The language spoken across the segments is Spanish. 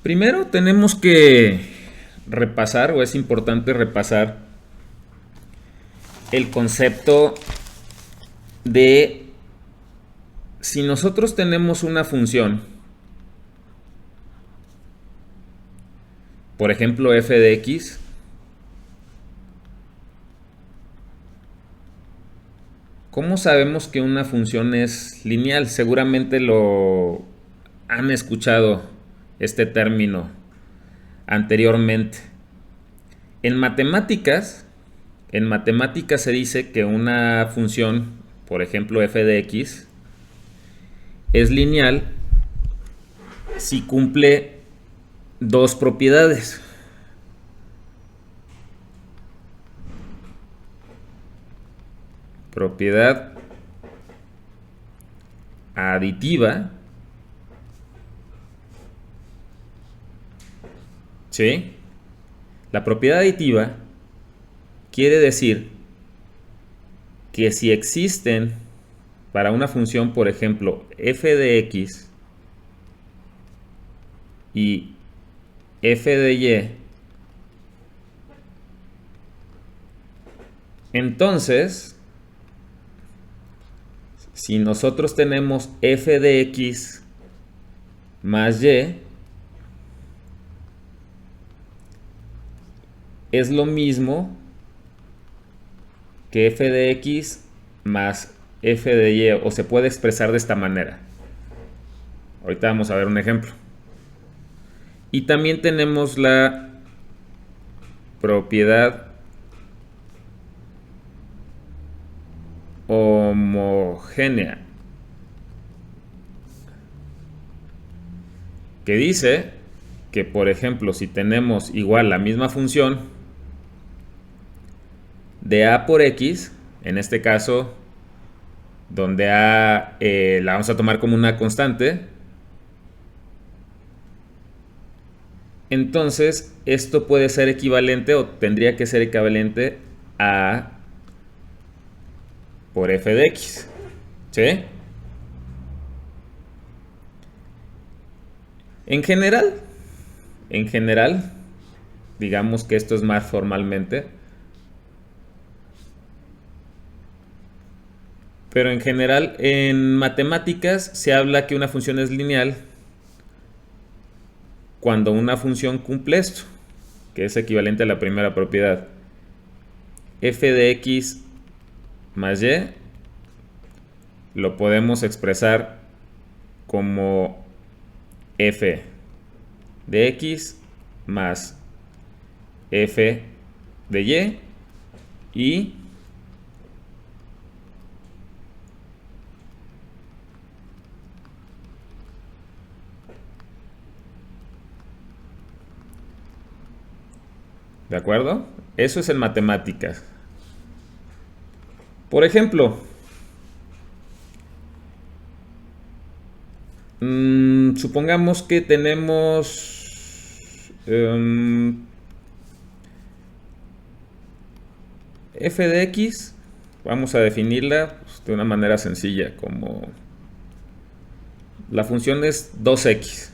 Primero tenemos que repasar, o es importante repasar, el concepto de si nosotros tenemos una función, por ejemplo f de x, ¿cómo sabemos que una función es lineal? Seguramente lo han escuchado este término anteriormente. En matemáticas se dice que una función, por ejemplo f de x, es lineal si cumple dos propiedades. Propiedad aditiva, ¿sí? La propiedad aditiva quiere decir que si existen para una función, por ejemplo, f de x y f de y, entonces, si nosotros tenemos f de x más y, es lo mismo que f de x más f de y, o se puede expresar de esta manera. Ahorita vamos a ver un ejemplo. Y también tenemos la propiedad homogénea, que dice que, por ejemplo, si tenemos igual la misma función de a por x, en este caso, donde a la vamos a tomar como una constante, entonces esto puede ser equivalente, o tendría que ser equivalente, a por f de x, ¿sí? En general, digamos que esto es más formalmente, pero en general en matemáticas se habla que una función es lineal cuando una función cumple esto, que es equivalente a la primera propiedad. F de x más y lo podemos expresar como f de x más f de y ¿de acuerdo? Eso es en matemáticas. Por ejemplo, supongamos que tenemos f de x, vamos a definirla de una manera sencilla, como la función es 2x,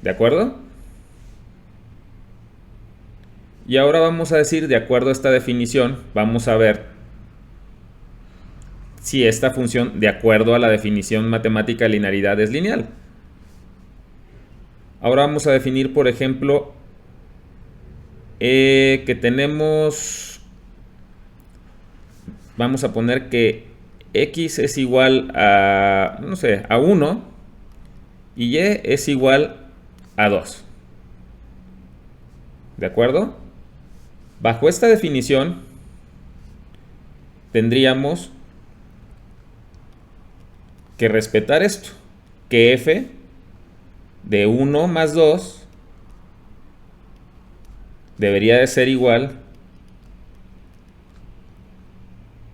¿de acuerdo? Y ahora vamos a decir, de acuerdo a esta definición, vamos a ver si esta función, de acuerdo a la definición matemática de linealidad, es lineal. Ahora vamos a definir, por ejemplo, que tenemos, vamos a poner que x es igual a, no sé, a 1 y y es igual a 2. ¿De acuerdo? Bajo esta definición tendríamos que respetar esto, que f de 1 más 2 debería de ser igual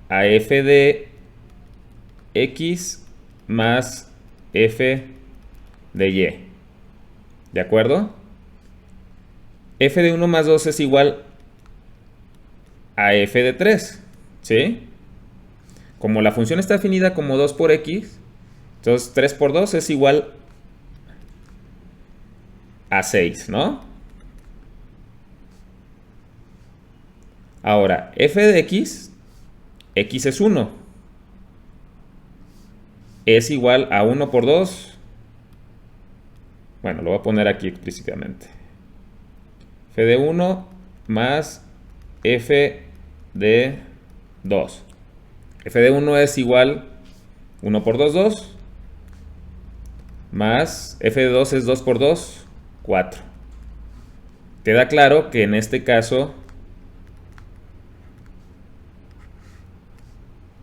a f de x más f de y. ¿De acuerdo? F de 1 más 2 es igual a f de 3, ¿sí? Como la función está definida como 2 por x, entonces 3 por 2 es igual a 6, ¿no? Ahora, f de x es 1. Es igual a 1 por 2. Bueno, lo voy a poner aquí explícitamente. F de 1 más f de 2. F de 1 es igual 1 por 2, 2. Más f de 2 es 2 por 2, 4. Queda claro que en este caso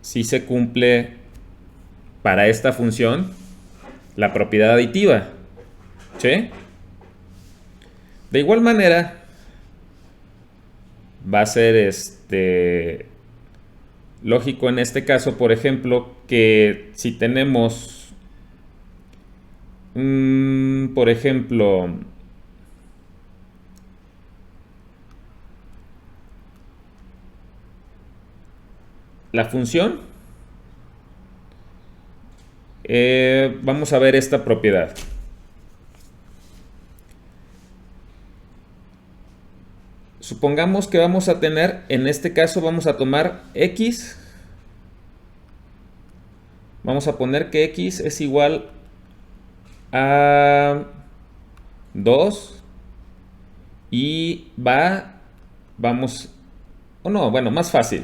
sí se cumple para esta función la propiedad aditiva. ¿Sí? De igual manera va a ser lógico en este caso, por ejemplo, que si tenemos por ejemplo, la función, vamos a ver esta propiedad. Supongamos que vamos a tener, en este caso vamos a tomar x, vamos a poner que x es igual a 2 y vamos, o no, bueno, más fácil.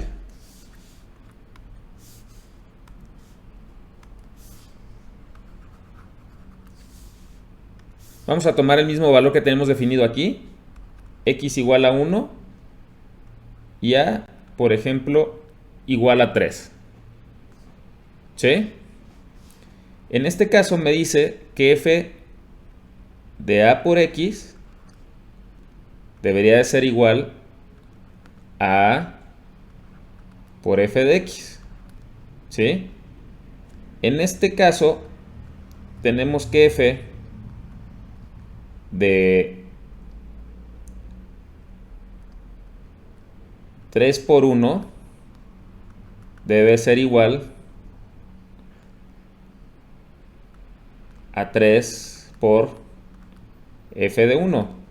Vamos a tomar el mismo valor que tenemos definido aquí, x igual a 1 y a, por ejemplo, igual a 3. ¿Sí? En este caso me dice que f de a por x debería de ser igual a a por f de x. ¿Sí? En este caso tenemos que f de 3 por 1 debe ser igual a 3 por f de 1.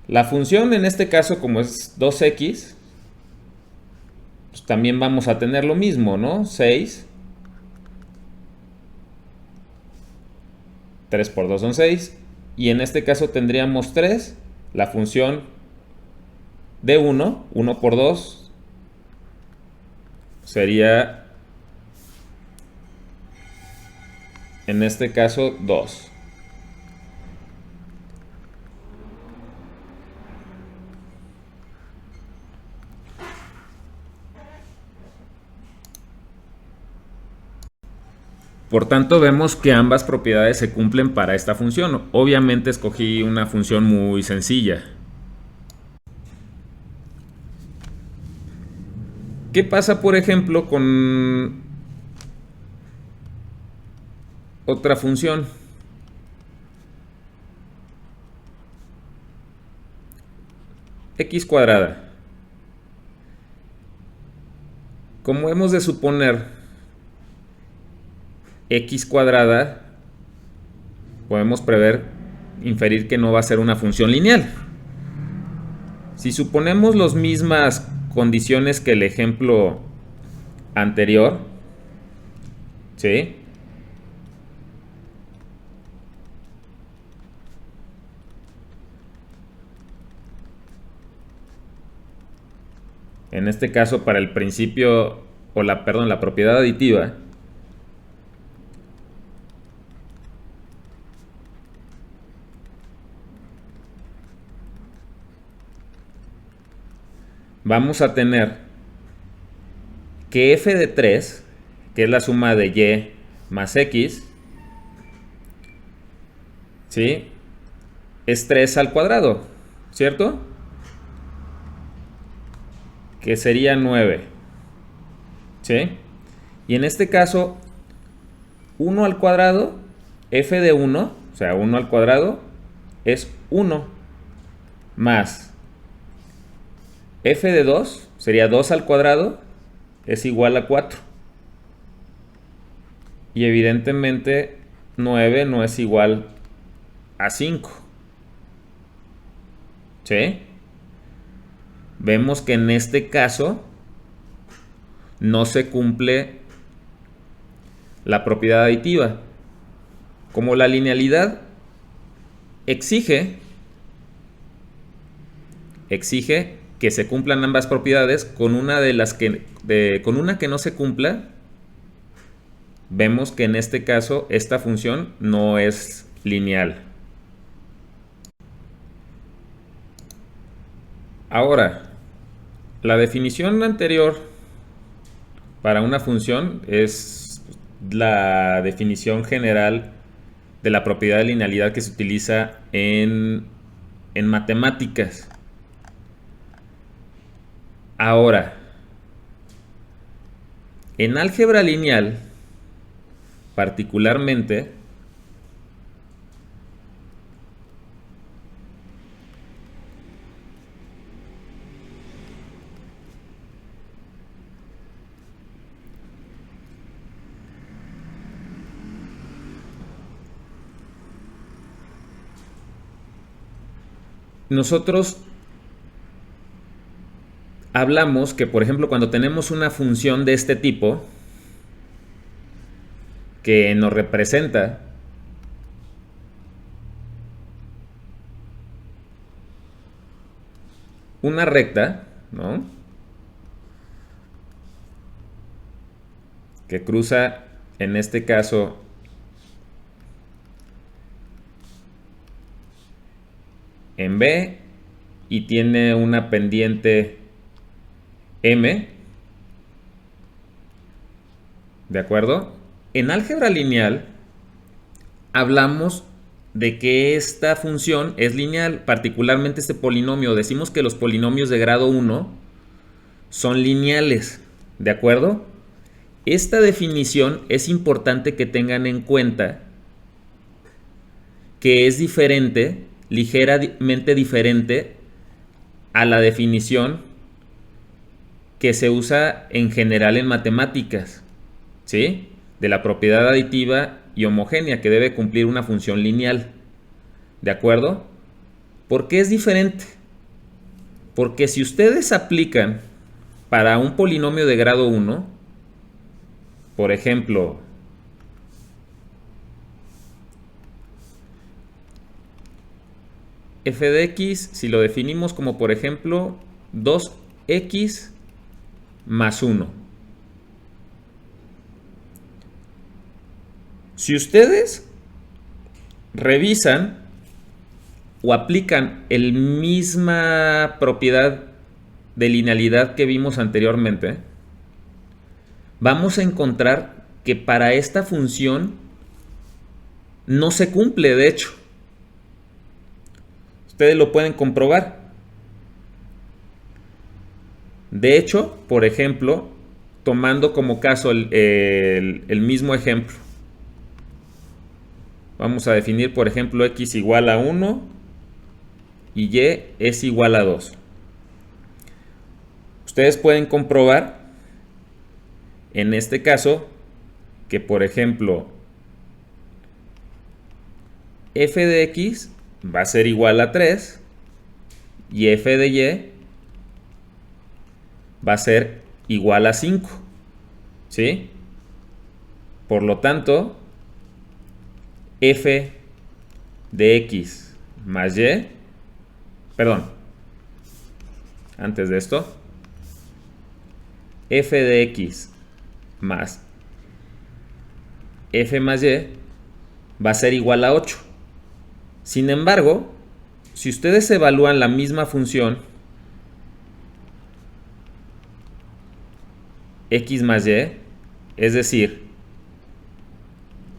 La función en este caso, como es 2x, pues también vamos a tener lo mismo, ¿no? 6. 3 por 2 son 6. Y en este caso tendríamos 3. La función de 1, 1 por 2, sería, en este caso, 2. Por tanto, vemos que ambas propiedades se cumplen para esta función. Obviamente escogí una función muy sencilla. ¿Qué pasa, por ejemplo, con otra función? X cuadrada. Como hemos de suponer x cuadrada, podemos inferir que no va a ser una función lineal. Si suponemos las mismas condiciones que el ejemplo anterior, ¿sí? En este caso, para el principio, la propiedad aditiva, vamos a tener que f de 3, que es la suma de y más x, ¿sí?, es 3 al cuadrado, ¿cierto? Que sería 9. ¿Sí? Y en este caso, 1 al cuadrado, f de 1, o sea, 1 al cuadrado, es 1 más f de 2, sería 2 al cuadrado, es igual a 4. Y evidentemente 9 no es igual a 5. ¿Sí? Vemos que en este caso no se cumple la propiedad aditiva. Como la linealidad exige que se cumplan ambas propiedades, con una que no se cumpla, vemos que en este caso esta función no es lineal. Ahora, la definición anterior para una función es la definición general de la propiedad de linealidad que se utiliza en matemáticas. Ahora, en álgebra lineal, particularmente, nosotros hablamos que, por ejemplo, cuando tenemos una función de este tipo que nos representa una recta, ¿no?, que cruza, en este caso, en B y tiene una pendiente M, ¿de acuerdo? En álgebra lineal hablamos de que esta función es lineal, particularmente este polinomio. Decimos que los polinomios de grado 1 son lineales, ¿de acuerdo? Esta definición es importante que tengan en cuenta que es diferente, ligeramente diferente a la definición que se usa en general en matemáticas, ¿sí?, de la propiedad aditiva y homogénea que debe cumplir una función lineal, ¿de acuerdo? ¿Por qué es diferente? Porque si ustedes aplican para un polinomio de grado 1, por ejemplo, f de x, si lo definimos como, por ejemplo, 2x más 1. Si ustedes revisan o aplican la misma propiedad de linealidad que vimos anteriormente, vamos a encontrar que para esta función no se cumple, de hecho. Ustedes lo pueden comprobar. De hecho, por ejemplo, tomando como caso el mismo ejemplo, vamos a definir, por ejemplo, x igual a 1 y y es igual a 2. Ustedes pueden comprobar, en este caso, que, por ejemplo, f de x va a ser igual a 3 y f de y va a ser igual a 5, ¿sí? Por lo tanto, f de x más y, perdón, antes de esto, f de x más f más y va a ser igual a 8. Sin embargo, si ustedes evalúan la misma función x más y, es decir,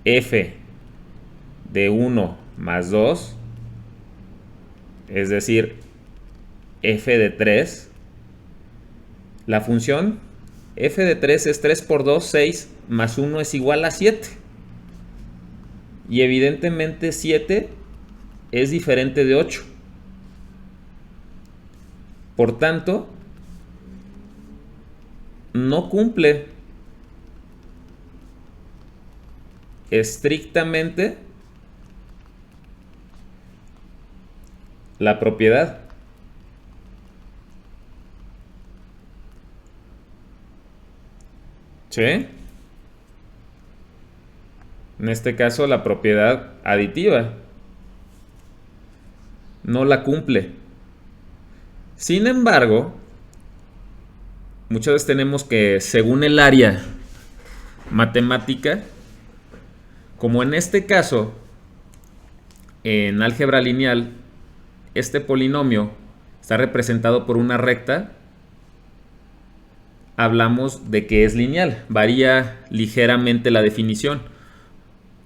f de 1 más 2, es decir, f de 3, la función f de 3 es 3 por 2, 6, más 1 es igual a 7. Y evidentemente 7 es diferente de 8. Por tanto, no cumple estrictamente la propiedad. ¿Sí? En este caso, la propiedad aditiva no la cumple. Sin embargo, muchas veces tenemos que, según el área matemática, como en este caso, en álgebra lineal, este polinomio está representado por una recta, hablamos de que es lineal, varía ligeramente la definición.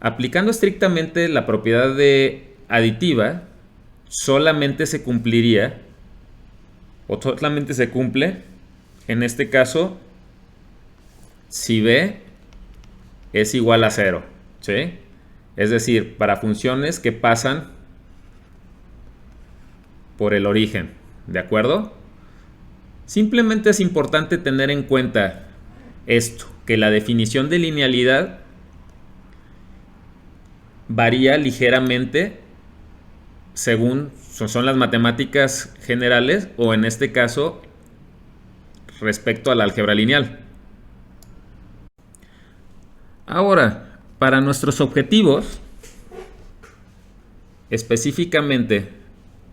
Aplicando estrictamente la propiedad de aditiva, solamente se cumpliría, o solamente se cumple, en este caso, si b es igual a 0, ¿sí? Es decir, para funciones que pasan por el origen, ¿de acuerdo? Simplemente es importante tener en cuenta esto, que la definición de linealidad varía ligeramente según son las matemáticas generales o en este caso respecto al álgebra lineal. Ahora, para nuestros objetivos, específicamente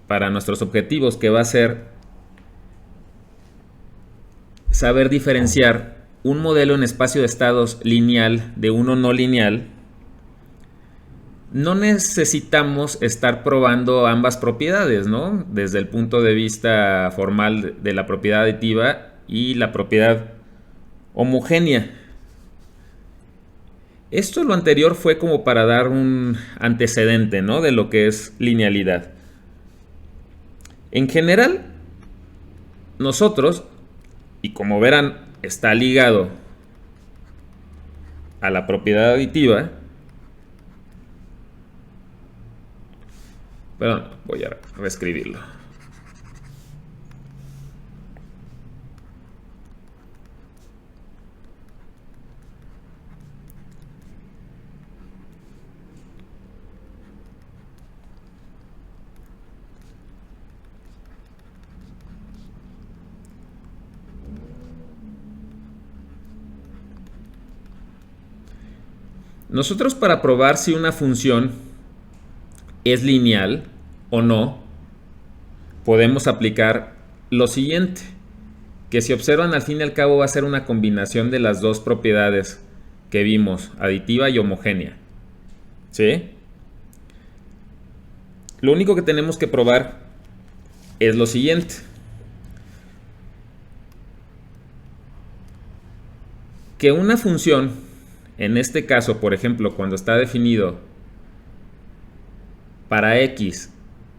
para nuestros objetivos, que va a ser saber diferenciar un modelo en espacio de estados lineal de uno no lineal, no necesitamos estar probando ambas propiedades, ¿no? Desde el punto de vista formal de la propiedad aditiva y la propiedad homogénea. Esto, lo anterior, fue como para dar un antecedente, ¿no?, de lo que es linealidad. En general, nosotros, y como verán, está ligado a la propiedad aditiva. Perdón, voy a reescribirlo. Nosotros, para probar si una función es lineal o no, podemos aplicar lo siguiente, que si observan, al fin y al cabo va a ser una combinación de las dos propiedades que vimos, aditiva y homogénea, ¿sí? Lo único que tenemos que probar es lo siguiente: que una función, en este caso, por ejemplo, cuando está definido para x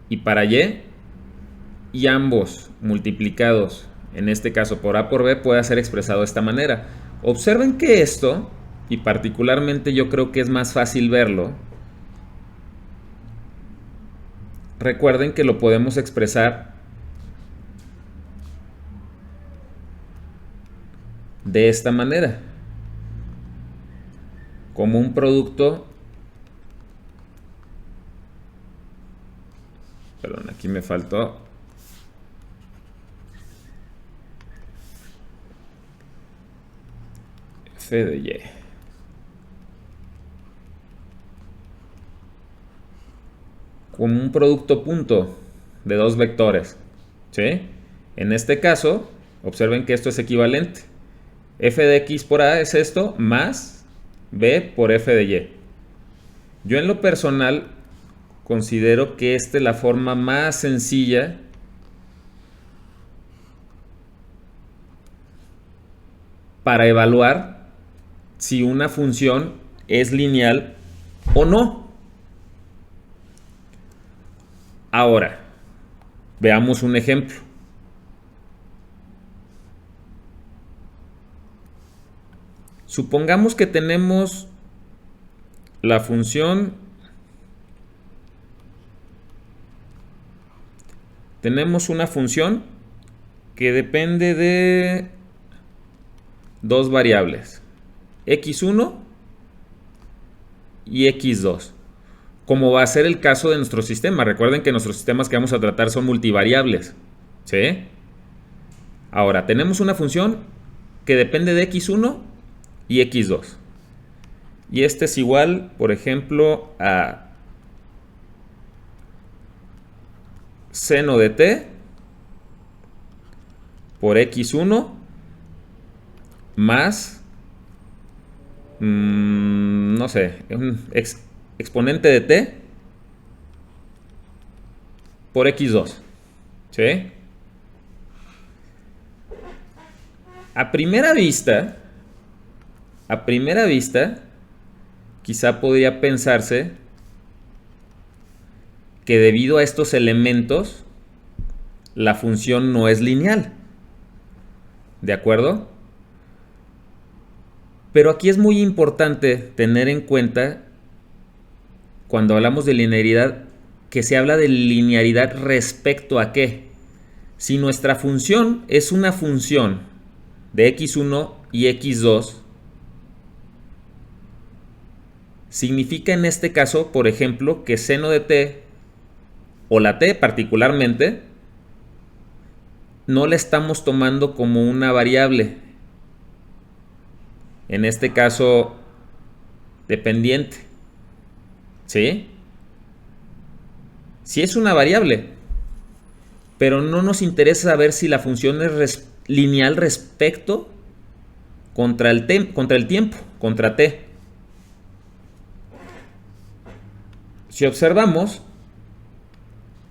y para y ambos multiplicados, en este caso por a por b, puede ser expresado de esta manera. Observen que esto, y particularmente yo creo que es más fácil verlo, recuerden que lo podemos expresar de esta manera, como un producto. Perdón, aquí me faltó. F de y. Como un producto punto de dos vectores, ¿sí? En este caso, observen que esto es equivalente. F de x por a es esto, más b por f de y. Yo, en lo personal, considero que esta es la forma más sencilla para evaluar si una función es lineal o no. Ahora, veamos un ejemplo. Supongamos que tenemos la función, tenemos una función que depende de dos variables, x1 y x2, como va a ser el caso de nuestro sistema. Recuerden que nuestros sistemas que vamos a tratar son multivariables, ¿sí? Ahora, tenemos una función que depende de x1 y x2. Y este es igual, por ejemplo, a seno de t por x1 más, no sé, un exponente de t por x2. ¿Sí? A primera vista, quizá podría pensarse que debido a estos elementos, la función no es lineal. ¿De acuerdo? Pero aquí es muy importante tener en cuenta, cuando hablamos de linealidad, que se habla de linealidad respecto a qué. Si nuestra función es una función de x1 y x2, significa en este caso, por ejemplo, que seno de t, o la t particularmente, no la estamos tomando como una variable, en este caso dependiente. ¿Sí? Sí es una variable, pero no nos interesa saber si la función es lineal respecto contra el tiempo, contra t. Si observamos,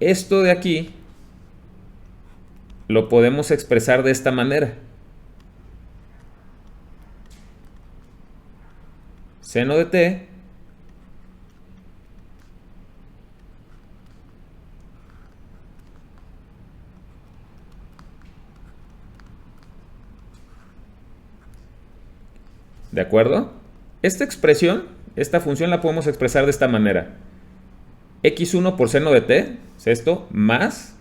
esto de aquí lo podemos expresar de esta manera. Seno de t ¿de acuerdo? Esta expresión, esta función la podemos expresar de esta manera. x1 por seno de t es esto, más,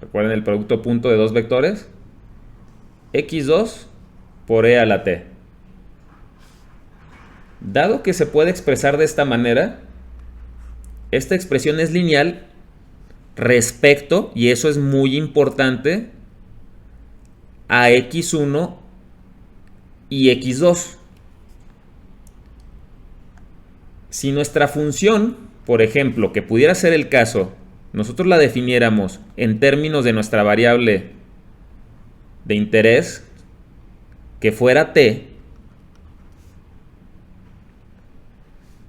recuerden el producto punto de dos vectores, x2 por e a la t. Dado que se puede expresar de esta manera, esta expresión es lineal respecto, y eso es muy importante, a x1 y x2. Si nuestra función, por ejemplo, que pudiera ser el caso, nosotros la definiéramos en términos de nuestra variable de interés, que fuera t,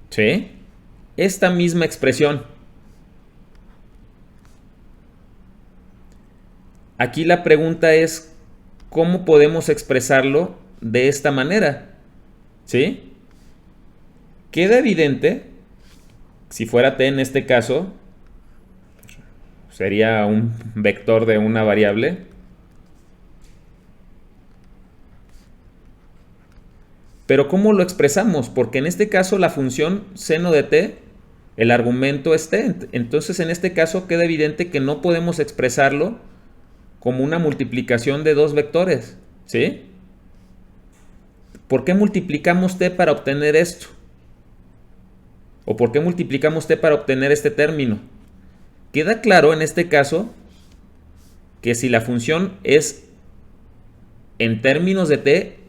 ¿sí? Esta misma expresión. Aquí la pregunta es, ¿cómo podemos expresarlo de esta manera? ¿Sí? Queda evidente, si fuera t en este caso, sería un vector de una variable. Pero ¿cómo lo expresamos? Porque en este caso la función seno de t, el argumento es t. Entonces en este caso queda evidente que no podemos expresarlo como una multiplicación de dos vectores. ¿Sí? ¿Por qué multiplicamos t para obtener esto? ¿O por qué multiplicamos t para obtener este término? Queda claro en este caso que si la función es en términos de t,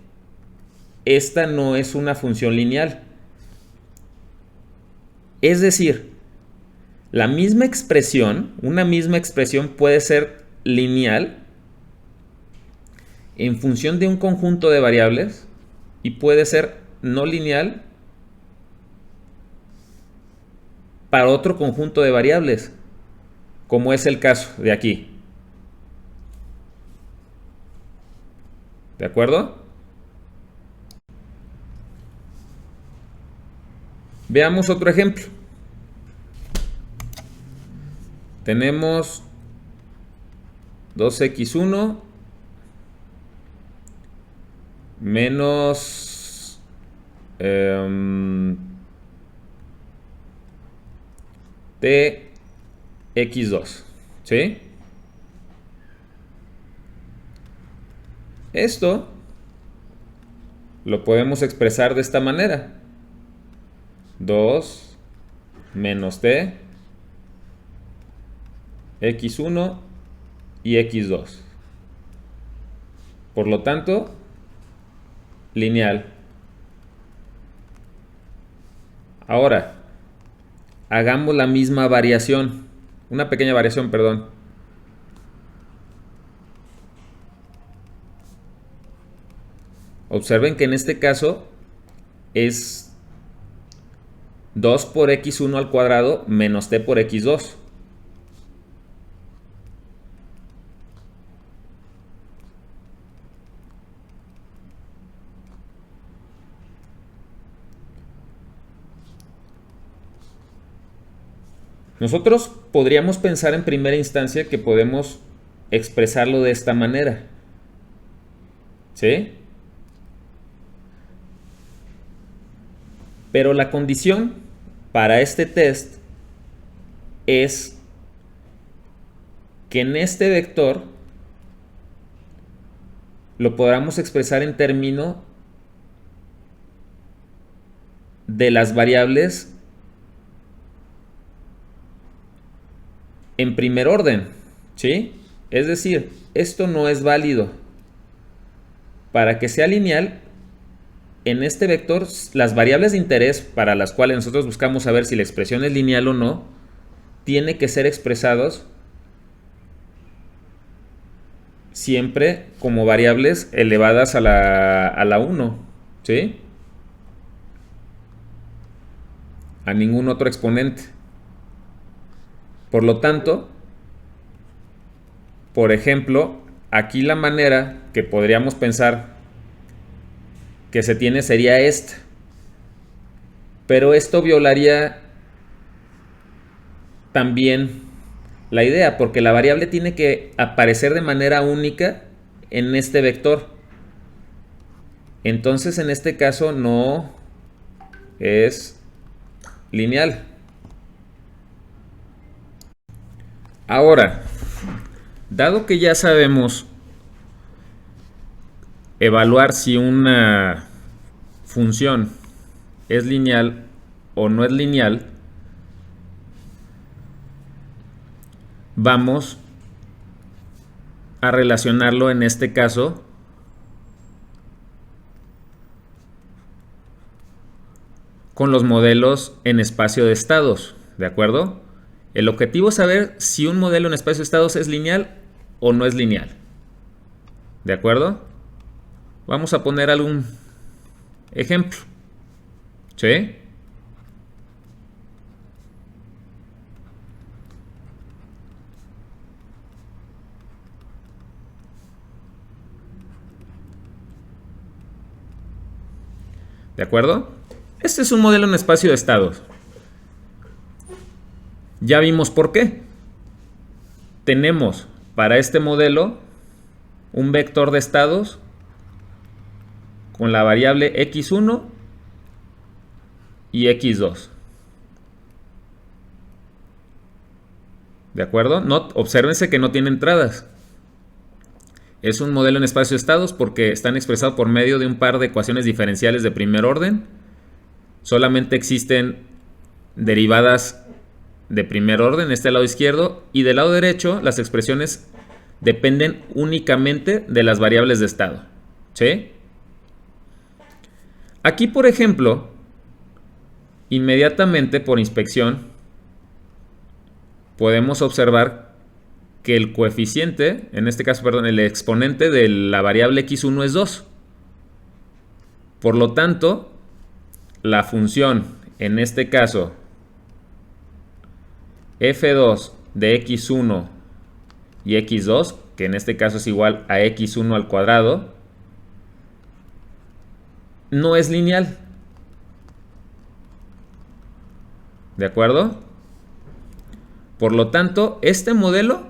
esta no es una función lineal. Es decir, la misma expresión, una misma expresión puede ser lineal en función de un conjunto de variables y puede ser no lineal para otro conjunto de variables, como es el caso de aquí. ¿De acuerdo? Veamos otro ejemplo. Tenemos 2x1 menos tx2. ¿Sí? Esto lo podemos expresar de esta manera. 2 menos t, x1 y x2. Por lo tanto, lineal. Ahora, hagamos la misma variación, una pequeña variación, perdón. Observen que en este caso es 2 por x1 al cuadrado menos t por x2. Nosotros podríamos pensar en primera instancia que podemos expresarlo de esta manera. ¿Sí? Pero la condición para este test es que en este vector lo podamos expresar en términos de las variables en primer orden, ¿sí? Es decir, esto no es válido. Para que sea lineal, en este vector, las variables de interés para las cuales nosotros buscamos saber si la expresión es lineal o no, tiene que ser expresados siempre como variables elevadas a la 1, ¿sí? A ningún otro exponente. Por lo tanto, por ejemplo, aquí la manera que podríamos pensar que se tiene sería esta. Pero esto violaría también la idea, porque la variable tiene que aparecer de manera única en este vector. Entonces, en este caso no es lineal. Ahora, dado que ya sabemos evaluar si una función es lineal o no es lineal, vamos a relacionarlo en este caso con los modelos en espacio de estados, ¿de acuerdo? El objetivo es saber si un modelo en espacio de estados es lineal o no es lineal, ¿de acuerdo? Vamos a poner algún ejemplo, ¿sí? ¿De acuerdo? Este es un modelo en espacio de estados. Ya vimos por qué. Tenemos para este modelo un vector de estados con la variable x1 y x2. ¿De acuerdo? Obsérvense que no tiene entradas. Es un modelo en espacio de estados porque están expresados por medio de un par de ecuaciones diferenciales de primer orden. Solamente existen derivadas de primer orden, este lado izquierdo, y del lado derecho las expresiones dependen únicamente de las variables de estado, ¿sí? Aquí, por ejemplo, inmediatamente por inspección podemos observar que el coeficiente, en este caso, perdón, el exponente de la variable x1 es 2. Por lo tanto, la función, en este caso, f2 de x1 y x2, que en este caso es igual a x1 al cuadrado, no es lineal. ¿De acuerdo? Por lo tanto, este modelo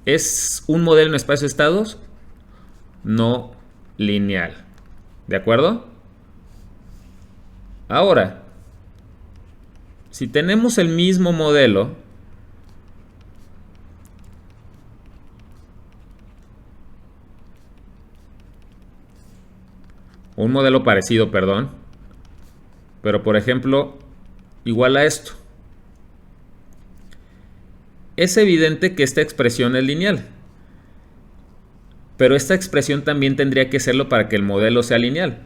es un modelo en espacio de estados no lineal. ¿De acuerdo? Ahora, si tenemos el mismo modelo, un modelo parecido, perdón, pero por ejemplo, igual a esto, es evidente que esta expresión es lineal, pero esta expresión también tendría que serlo para que el modelo sea lineal,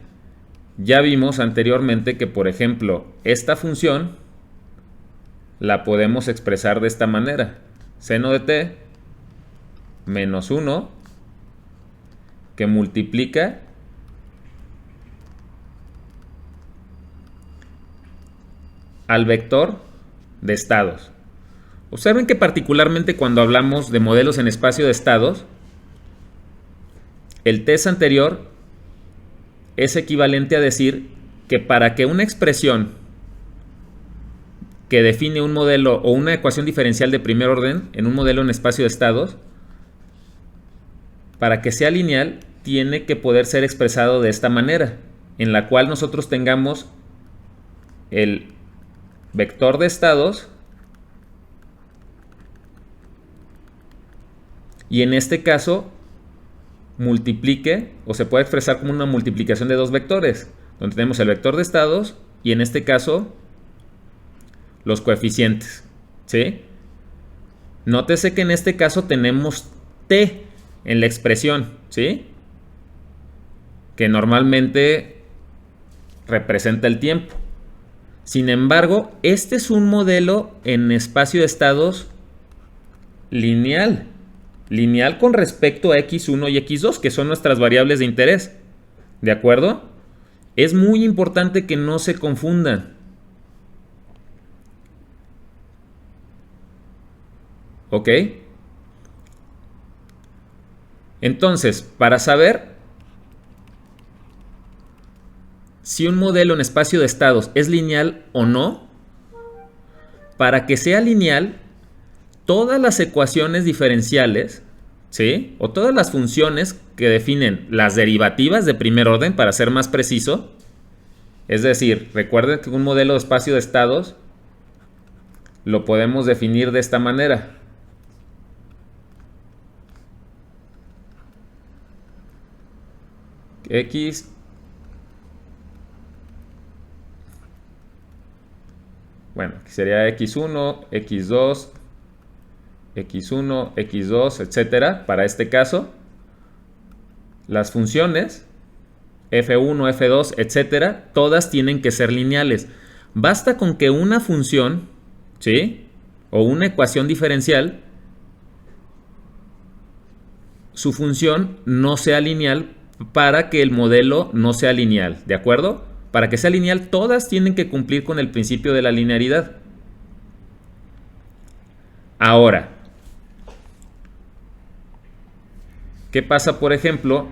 ya vimos anteriormente que, por ejemplo, esta función la podemos expresar de esta manera. Seno de t menos 1 que multiplica al vector de estados. Observen que particularmente cuando hablamos de modelos en espacio de estados, el test anterior es equivalente a decir que para que una expresión que define un modelo o una ecuación diferencial de primer orden en un modelo en espacio de estados, para que sea lineal, tiene que poder ser expresado de esta manera, en la cual nosotros tengamos el vector de estados y en este caso multiplique, o se puede expresar como una multiplicación de dos vectores, donde tenemos el vector de estados y en este caso los coeficientes, ¿sí? Nótese que en este caso tenemos t en la expresión, ¿sí? Que normalmente representa el tiempo. Sin embargo, este es un modelo en espacio de estados lineal. Lineal con respecto a x1 y x2, que son nuestras variables de interés. ¿De acuerdo? Es muy importante que no se confundan. ¿Ok? Entonces, para saber si un modelo en espacio de estados es lineal o no, para que sea lineal, todas las ecuaciones diferenciales, ¿sí? O todas las funciones que definen las derivativas de primer orden, para ser más preciso. Es decir, recuerden que un modelo de espacio de estados lo podemos definir de esta manera. X bueno, sería x1, x2, x1, x2, etcétera. Para este caso, las funciones f1, f2, etcétera, todas tienen que ser lineales. Basta con que una función, ¿sí? O una ecuación diferencial, su función no sea lineal para que el modelo no sea lineal, ¿de acuerdo? Para que sea lineal, todas tienen que cumplir con el principio de la linealidad. Ahora, ¿qué pasa, por ejemplo,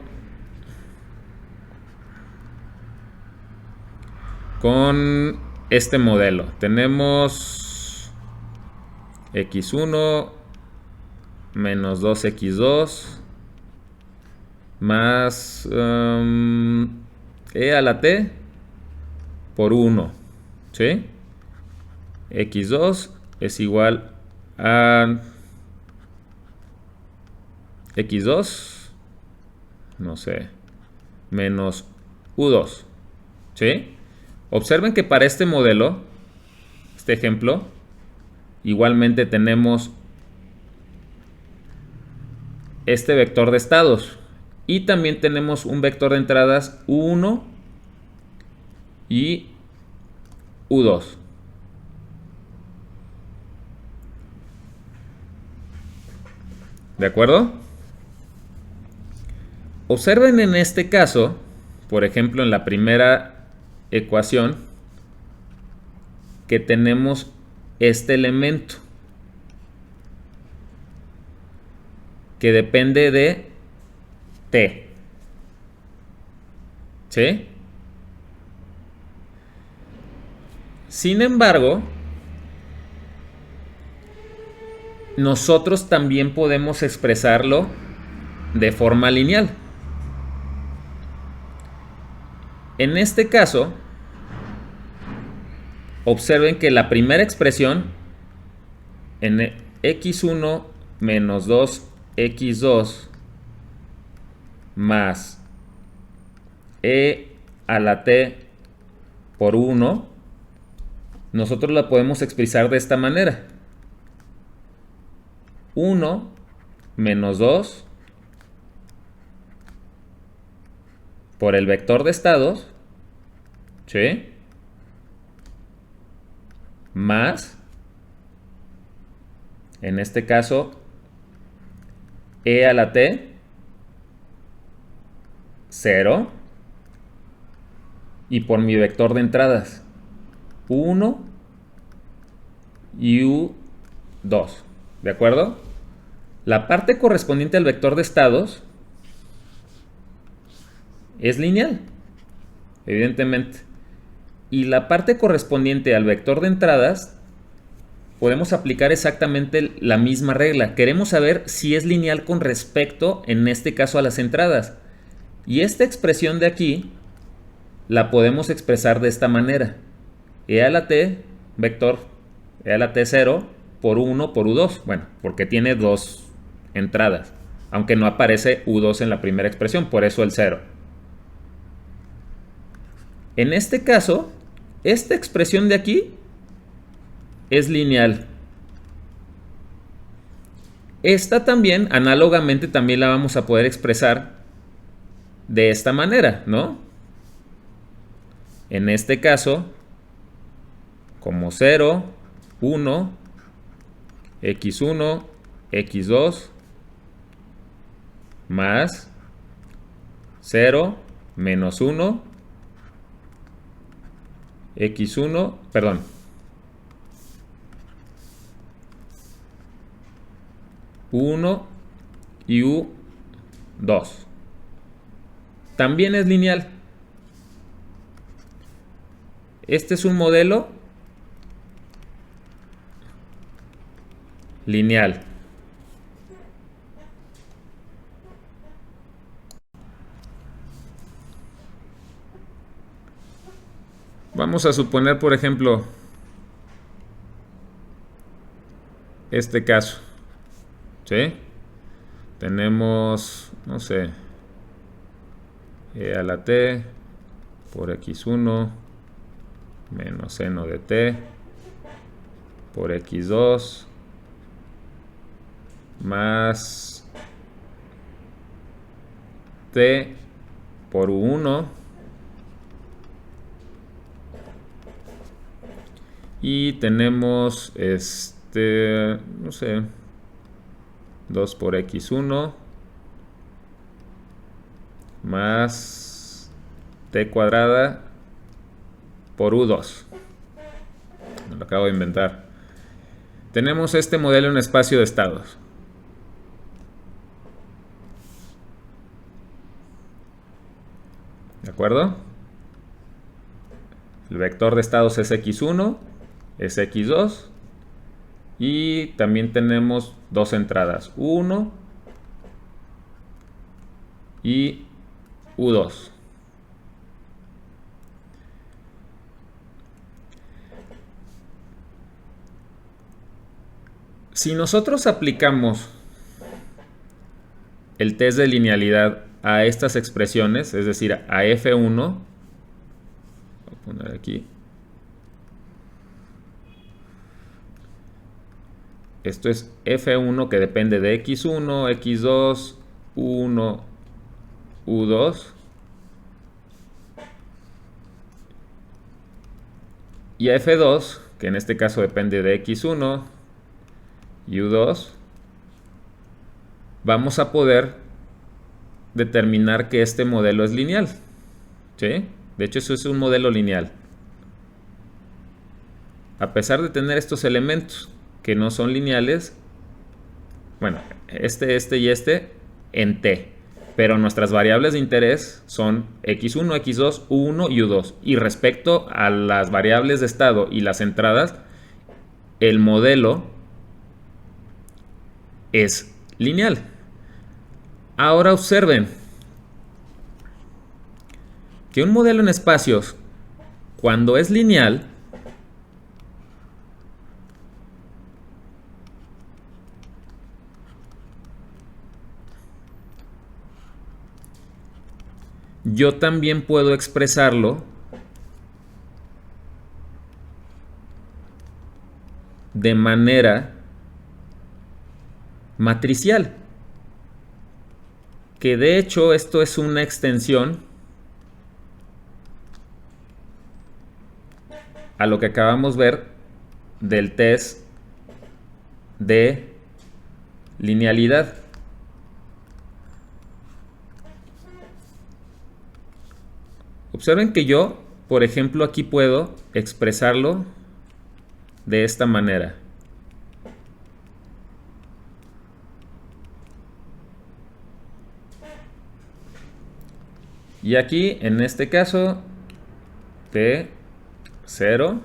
con este modelo? Tenemos x1 menos 2x2 más e a la t por 1, ¿sí? x2 es igual a x2, no sé, menos u2, ¿sí? Observen que para este modelo, este ejemplo, igualmente tenemos este vector de estados y también tenemos un vector de entradas u1 y u2. ¿De acuerdo? Observen en este caso, por ejemplo, en la primera ecuación, que tenemos este elemento que depende de t, ¿sí? Sin embargo, nosotros también podemos expresarlo de forma lineal. En este caso, observen que la primera expresión en x1 menos 2x2 más e a la t por 1, nosotros la podemos expresar de esta manera. 1 menos 2 por el vector de estados ¿sí? Más, en este caso, e a la t, 0, y por mi vector de entradas, 1 y u2, ¿de acuerdo? La parte correspondiente al vector de estados es lineal, evidentemente. Y la parte correspondiente al vector de entradas, podemos aplicar exactamente la misma regla. Queremos saber si es lineal con respecto, en este caso, a las entradas. Y esta expresión de aquí la podemos expresar de esta manera. E a la t, vector e a la t 0 por 1 por u2. Bueno, porque tiene dos entradas. Aunque no aparece u2 en la primera expresión, por eso el 0. En este caso, esta expresión de aquí es lineal. Esta también, análogamente, también la vamos a poder expresar de esta manera, ¿no? En este caso, como 0, 1, x1, x2, más 0, menos 1, x1, perdón, u1 y u2. También es lineal. Este es un modelo lineal. Vamos a suponer, por ejemplo, este caso. ¿Sí? Tenemos, no sé, e a la t por x1 menos seno de t por x2 más t por u1 y tenemos no sé, 2 por x1 más t cuadrada por u2. Me lo acabo de inventar. Tenemos este modelo en espacio de estados. ¿De acuerdo? El vector de estados es x1, es x2 y también tenemos dos entradas, u1 y u2. Si nosotros aplicamos el test de linealidad a estas expresiones, es decir, a f1, voy a poner aquí, esto es f1 que depende de x1, x2, u1, u2, y a f2, que en este caso depende de x1 y u2, vamos a poder determinar que este modelo es lineal. ¿Sí? De hecho, eso es un modelo lineal. A pesar de tener estos elementos que no son lineales, bueno, este y este en t, pero nuestras variables de interés son x1, x2, u1 y u2. Y respecto a las variables de estado y las entradas, el modelo es lineal. Ahora observen que un modelo en espacios, cuando es lineal, yo también puedo expresarlo de manera matricial, que de hecho esto es una extensión a lo que acabamos de ver del test de linealidad. Observen que yo, por ejemplo, aquí puedo expresarlo de esta manera. Y aquí, en este caso, T0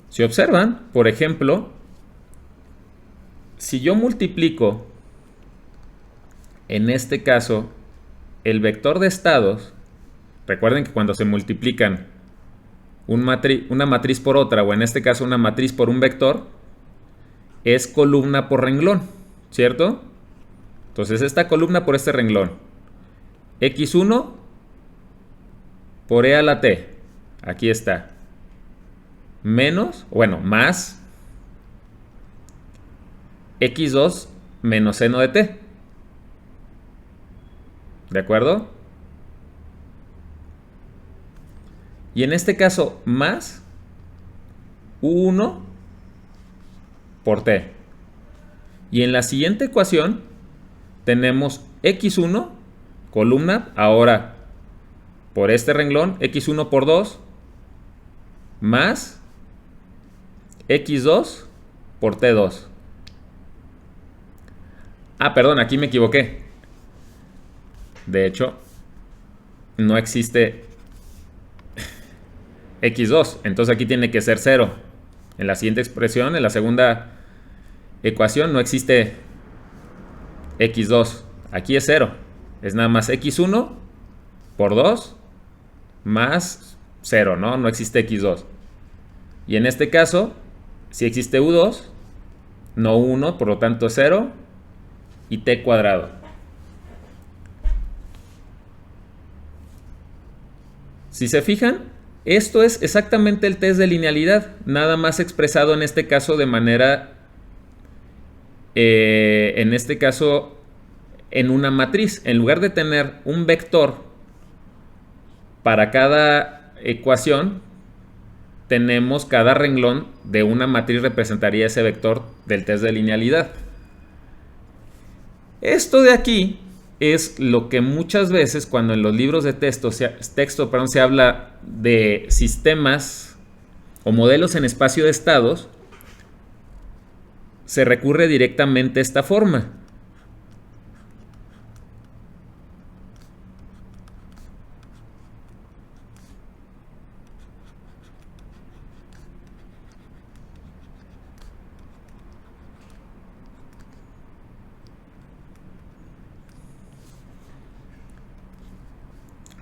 si observan, por ejemplo, si yo multiplico, en este caso, el vector de estados, recuerden que cuando se multiplican una matriz por otra, o en este caso una matriz por un vector, es columna por renglón, ¿cierto? Entonces esta columna por este renglón, x1 por e a la t, aquí está, menos, bueno, más x2 menos seno de t. ¿De acuerdo? Y en este caso, más u1 por t. Y en la siguiente ecuación tenemos x1, columna, ahora por este renglón, x1 por 2, más x2 por t2. Ah, perdón, aquí me equivoqué. De hecho, no existe x2, entonces aquí tiene que ser 0. En la siguiente expresión, en la segunda ecuación, no existe x2. Aquí es 0. Es nada más x1 por 2 más 0, ¿no? No existe x2. Y en este caso, si existe u2, no 1, por lo tanto 0 y t cuadrado. Si se fijan, esto es exactamente el test de linealidad, nada más expresado en este caso de manera, en este caso, en una matriz. En lugar de tener un vector para cada ecuación, tenemos cada renglón de una matriz representaría ese vector del test de linealidad. Esto de aquí es lo que muchas veces cuando en los libros de texto se habla de sistemas o modelos en espacio de estados, se recurre directamente a esta forma.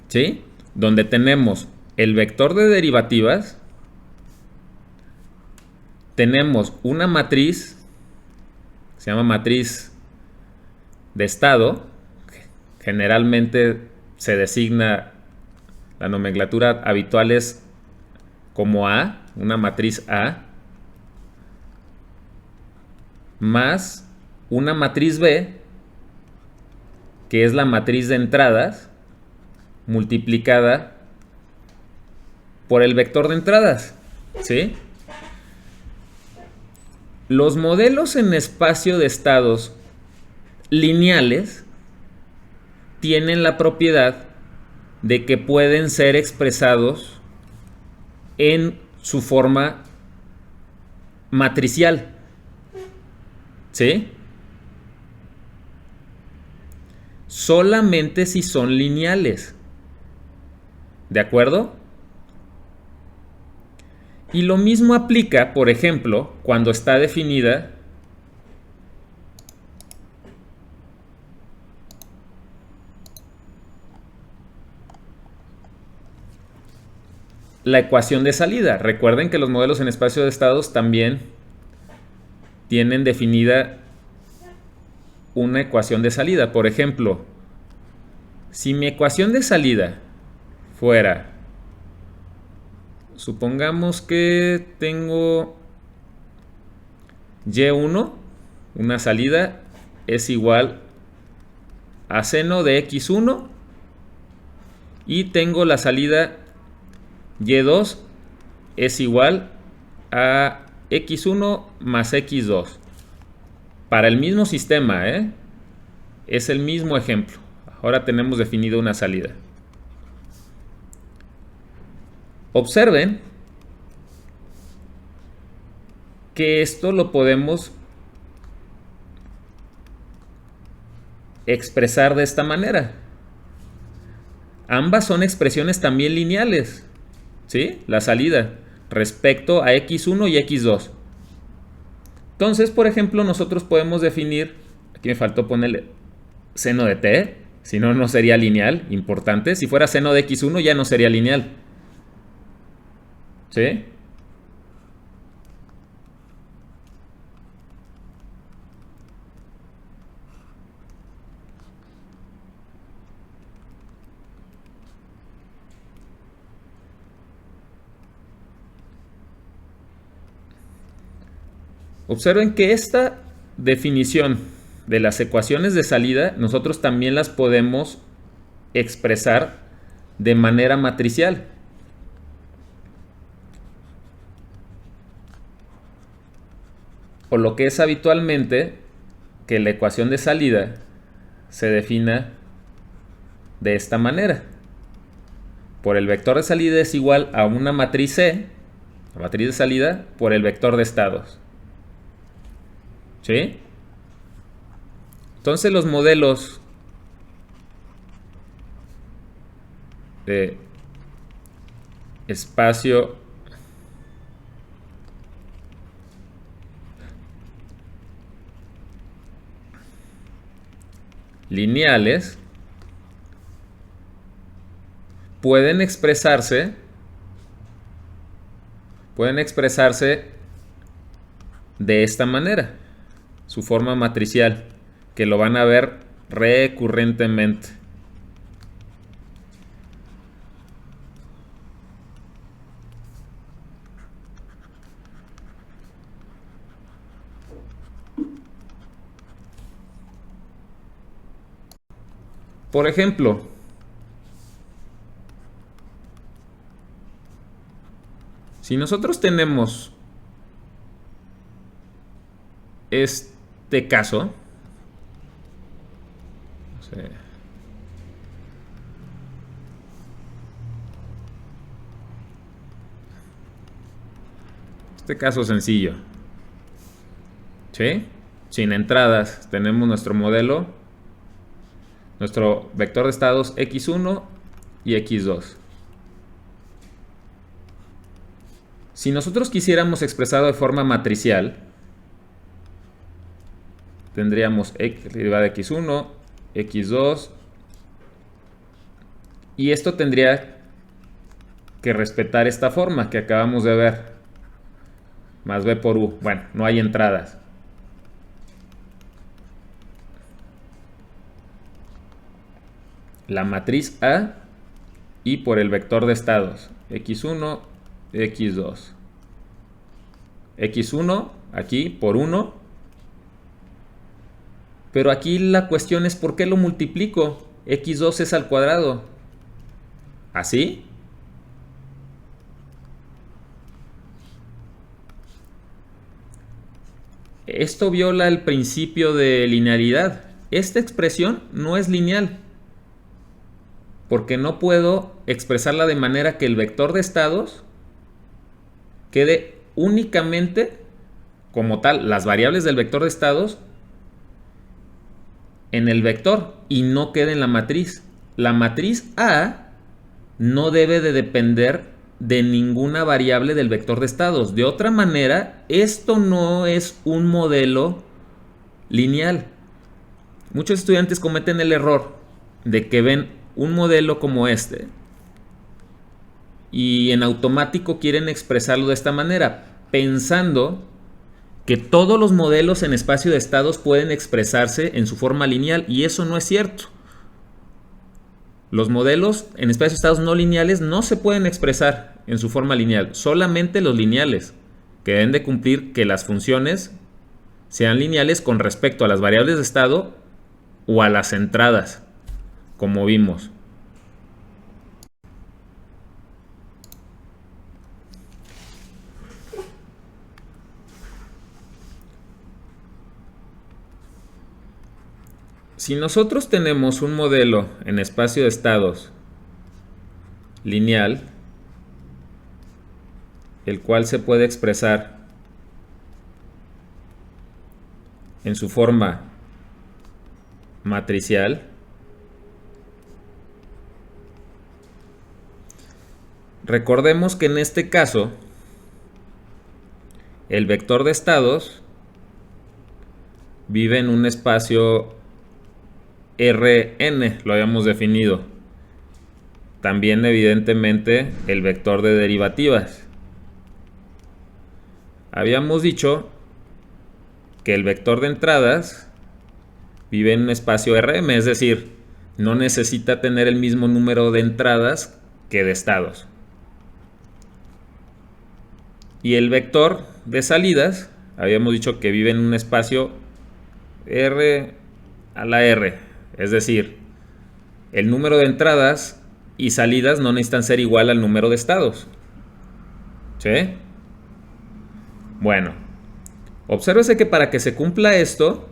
¿Sí? Donde tenemos el vector de derivativas, tenemos una matriz, se llama matriz de estado, generalmente se designa, la nomenclatura habitual es como A, una matriz A, más una matriz B, que es la matriz de entradas, multiplicada por el vector de entradas, ¿sí? Los modelos en espacio de estados lineales tienen la propiedad de que pueden ser expresados en su forma matricial, ¿sí? Solamente si son lineales. ¿De acuerdo? Y lo mismo aplica, por ejemplo, cuando está definida la ecuación de salida. Recuerden que los modelos en espacio de estados también tienen definida una ecuación de salida. Por ejemplo, si mi ecuación de salida fuera supongamos que tengo y1, una salida, es igual a seno de x1, y tengo la salida y2 es igual a x1 más x2. Para el mismo sistema, es el mismo ejemplo. Ahora tenemos definido una salida. Observen que esto lo podemos expresar de esta manera. Ambas son expresiones también lineales, ¿sí? La salida respecto a x1 y x2. Entonces, por ejemplo, nosotros podemos definir, aquí me faltó ponerle seno de t, si no, no sería lineal, importante. Si fuera seno de x1 ya no sería lineal, ¿sí? Observen que esta definición de las ecuaciones de salida nosotros también las podemos expresar de manera matricial. O lo que es habitualmente que la ecuación de salida se defina de esta manera. Por el vector de salida es igual a una matriz C, la matriz de salida, por el vector de estados. ¿Sí? Entonces los modelos de espacio lineales pueden expresarse de esta manera, su forma matricial, que lo van a ver recurrentemente. Por ejemplo, si nosotros tenemos este caso, este caso sencillo, ¿sí? Sin entradas, tenemos nuestro modelo, nuestro vector de estados x1 y x2. Si nosotros quisiéramos expresarlo de forma matricial, tendríamos x derivada de x1, x2, y esto tendría que respetar esta forma que acabamos de ver, más b por u. Bueno, no hay entradas. La matriz A y por el vector de estados x1, x2. x1 aquí por 1, pero aquí la cuestión es ¿por qué lo multiplico? x2 es al cuadrado. ¿Así? Esto viola el principio de linealidad. Esta expresión no es lineal, porque no puedo expresarla de manera que el vector de estados quede únicamente como tal, las variables del vector de estados en el vector y no quede en la matriz. La matriz A no debe de depender de ninguna variable del vector de estados. De otra manera, esto no es un modelo lineal. Muchos estudiantes cometen el error de que ven un modelo como este y en automático quieren expresarlo de esta manera, pensando que todos los modelos en espacio de estados pueden expresarse en su forma lineal, y eso no es cierto. Los modelos en espacios de estados no lineales no se pueden expresar en su forma lineal, solamente los lineales, que deben de cumplir que las funciones sean lineales con respecto a las variables de estado o a las entradas, como vimos. Si nosotros tenemos un modelo en espacio de estados lineal, el cual se puede expresar en su forma matricial, recordemos que en este caso el vector de estados vive en un espacio Rn, lo habíamos definido. También evidentemente el vector de derivativas. Habíamos dicho que el vector de entradas vive en un espacio Rm, es decir, no necesita tener el mismo número de entradas que de estados. Y el vector de salidas, habíamos dicho que vive en un espacio R a la R, es decir, el número de entradas y salidas no necesitan ser igual al número de estados. ¿Sí? Bueno, obsérvese que para que se cumpla esto,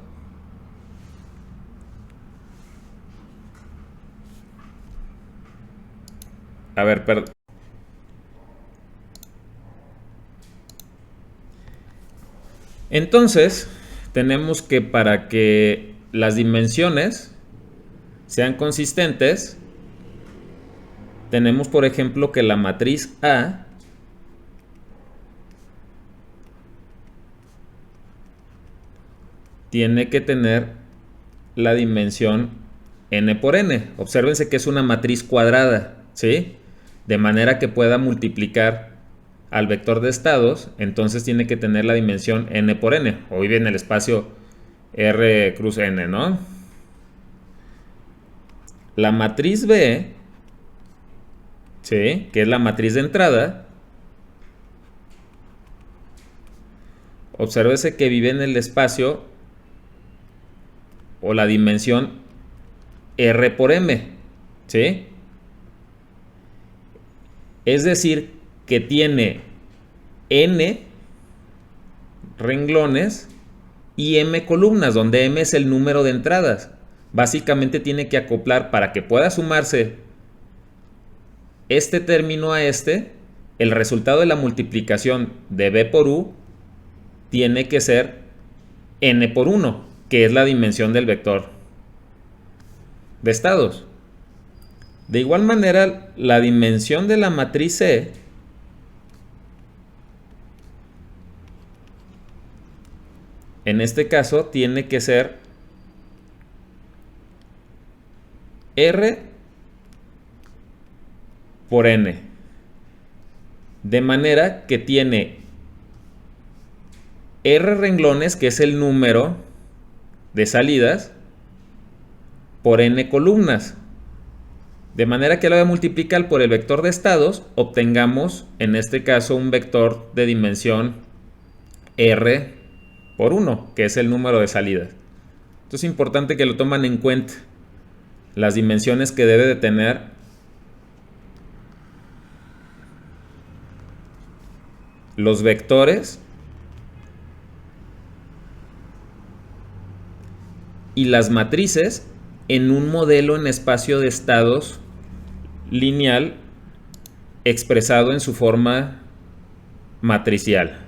a ver, perdón. Entonces, tenemos que para que las dimensiones sean consistentes, tenemos por ejemplo que la matriz A tiene que tener la dimensión n por n. Obsérvense que es una matriz cuadrada, ¿sí? De manera que pueda multiplicar al vector de estados, entonces tiene que tener la dimensión n por n, o vive en el espacio R cruz n, ¿no? La matriz B, ¿sí?, que es la matriz de entrada, obsérvese que vive en el espacio o la dimensión R por M, ¿sí? Es decir, que tiene n renglones y m columnas, donde m es el número de entradas. Básicamente tiene que acoplar para que pueda sumarse este término a este. El resultado de la multiplicación de b por u tiene que ser n por 1, que es la dimensión del vector de estados. De igual manera, la dimensión de la matriz C en este caso tiene que ser R por N, de manera que tiene R renglones, que es el número de salidas, por N columnas, de manera que lo voy a multiplicar por el vector de estados, obtengamos en este caso un vector de dimensión R por 1, que es el número de salidas. Esto es importante que lo tomen en cuenta, las dimensiones que debe de tener los vectores y las matrices en un modelo en espacio de estados lineal expresado en su forma matricial.